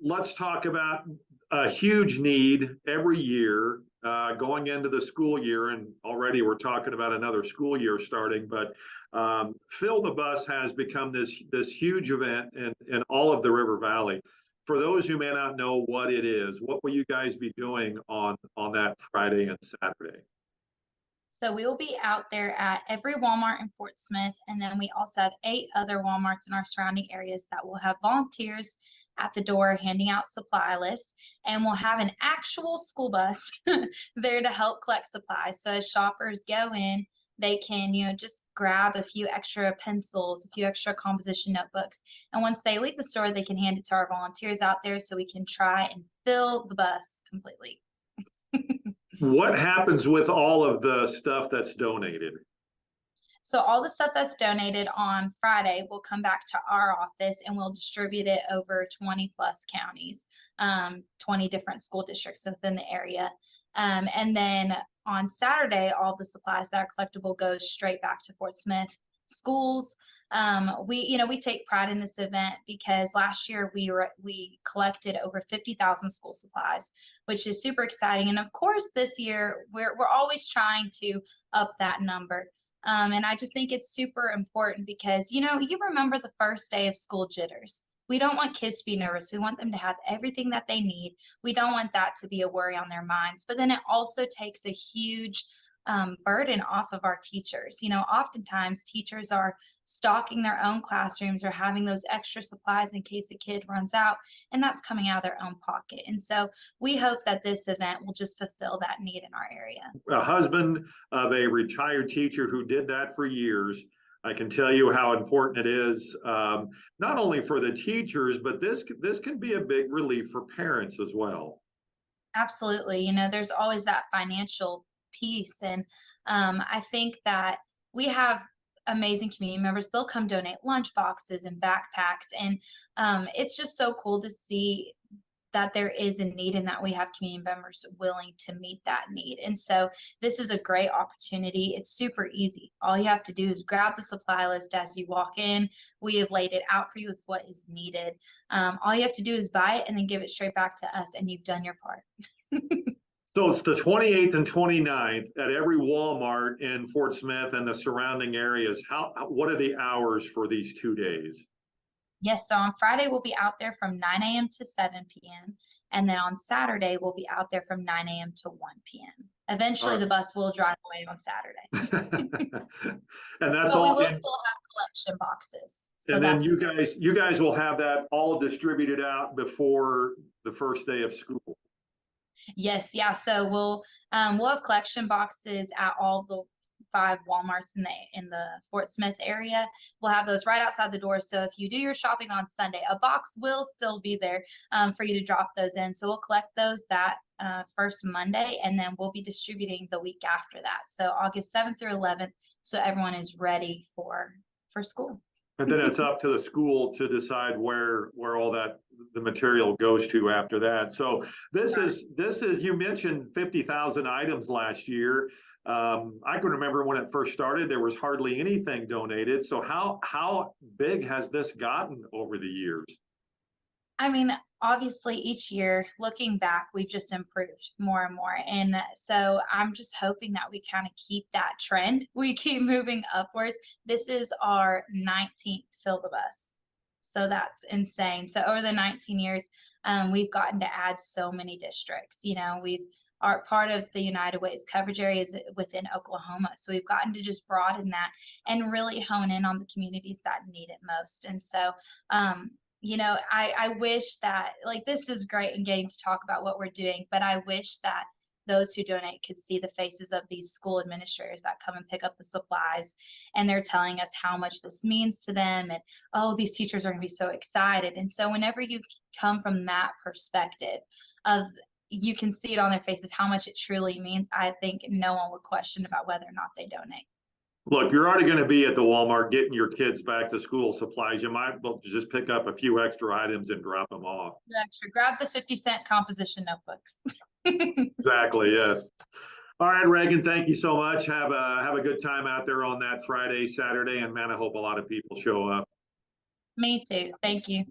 let's talk about a huge need every year going into the school year. And already we're talking about another school year starting, but Fill the Bus has become this huge event in all of the River Valley. For those who may not know what it is, what will you guys be doing on that Friday and Saturday? So we will be out there at every Walmart in Fort Smith, and then we also have 8 other Walmarts in our surrounding areas that will have volunteers at the door handing out supply lists, and we'll have an actual school bus there to help collect supplies. So as shoppers go in, they can, just grab a few extra pencils, a few extra composition notebooks, and once they leave the store, they can hand it to our volunteers out there so we can try and fill the bus completely. What happens with all of the stuff that's donated? So all the stuff that's donated on Friday will come back to our office and we'll distribute it over 20 plus counties, 20 different school districts within the area. And then on Saturday, all the supplies that are collectible goes straight back to Fort Smith schools. We take pride in this event because last year we collected over 50,000 school supplies, which is super exciting. And of course, this year we're always trying to up that number. And I just think it's super important because, you remember the first day of school jitters. We don't want kids to be nervous. We want them to have everything that they need. We don't want that to be a worry on their minds. But then it also takes a huge burden off of our teachers. Oftentimes teachers are stocking their own classrooms or having those extra supplies in case a kid runs out, and that's coming out of their own pocket. And so we hope that this event will just fulfill that need in our area. A husband of a retired teacher who did that for years, I can tell you how important it is, not only for the teachers, but this can be a big relief for parents as well. Absolutely. There's always that financial piece. And I think that we have amazing community members. They'll come donate lunch boxes and backpacks. And it's just so cool to see that there is a need and that we have community members willing to meet that need. And so this is a great opportunity. It's super easy. All you have to do is grab the supply list as you walk in. We have laid it out for you with what is needed. All you have to do is buy it and then give it straight back to us, and you've done your part. So it's the 28th and 29th at every Walmart in Fort Smith and the surrounding areas. What are the hours for these 2 days? Yes, so on Friday we'll be out there from 9 a.m. to 7 p.m. And then on Saturday we'll be out there from 9 a.m. to 1 p.m. Eventually the bus will drive away on Saturday. And that's but all. We will still have collection boxes. So and then you guys will have that all distributed out before the first day of school. Yes, yeah. So we'll have collection boxes at all the 5 Walmarts in the Fort Smith area. We'll have those right outside the door. So if you do your shopping on Sunday, a box will still be there for you to drop those in. So we'll collect those that first Monday, and then we'll be distributing the week after that. So August 7th through 11th, so everyone is ready for school. And then it's up to the school to decide where all the material goes to after that. So this is you mentioned 50,000 items last year. I can remember when it first started, there was hardly anything donated. So how big has this gotten over the years? I mean, obviously each year looking back, we've just improved more and more. And so I'm just hoping that we kind of keep that trend. We keep moving upwards. This is our 19th Fill the Bus. So that's insane. So over the 19 years, we've gotten to add so many districts. Our part of the United Way's coverage area is within Oklahoma. So we've gotten to just broaden that and really hone in on the communities that need it most. And so, I wish that, this is great and getting to talk about what we're doing, but I wish that those who donate could see the faces of these school administrators that come and pick up the supplies, and they're telling us how much this means to them, and, oh, these teachers are going to be so excited. And so whenever you come from that perspective of, you can see it on their faces how much it truly means, I think no one would question about whether or not they donate. Look, you're already going to be at the Walmart getting your kids back to school supplies. You might just pick up a few extra items and drop them off. Extra. Grab the 50-cent composition notebooks. Exactly, yes. All right, Reagan, thank you so much. Have a good time out there on that Friday, Saturday, and man, I hope a lot of people show up. Me too. Thank you.